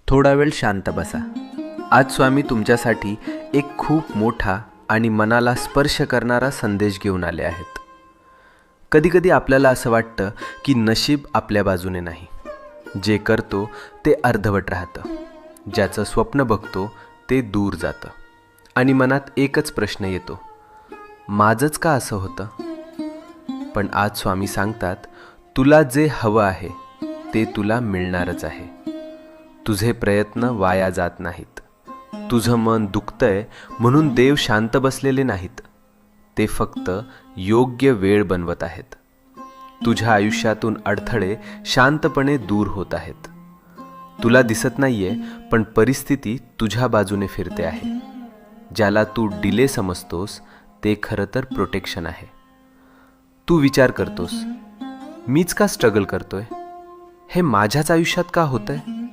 थोडा वेळ शांत बसा. आज स्वामी तुमच्यासाठी एक खूप मोठा आणि मनाला स्पर्श करणारा संदेश घेऊन आले आहेत. कधीकधी आपल्याला असं वाटतं की नशीब आपल्या बाजूने नाही. जे करतो ते अर्धवट राहतं, ज्याचं स्वप्न बघतो ते दूर जातं आणि मनात एकच प्रश्न येतो, माझंच का असं होतं? पण आज स्वामी सांगतात, तुला जे हवं आहे ते तुला मिळणारच आहे. तुझे प्रयत्न वाया जात नाहीत. तुझं मन दुखतंय म्हणून देव शांत बसलेले नाहीत. ते फक्त योग्य वेळ बनवत आहेत. तुझ्या आयुष्यातून अडथळे शांतपणे दूर होत आहेत. तुला दिसत नाहीये, पण परिस्थिती तुझ्या बाजूने फिरते आहे. ज्याला तू डिले समजतोस ते खरं तर प्रोटेक्शन आहे. तू विचार करतोस, मीच का स्ट्रगल करतोय? हे माझ्याच आयुष्यात का होतंय?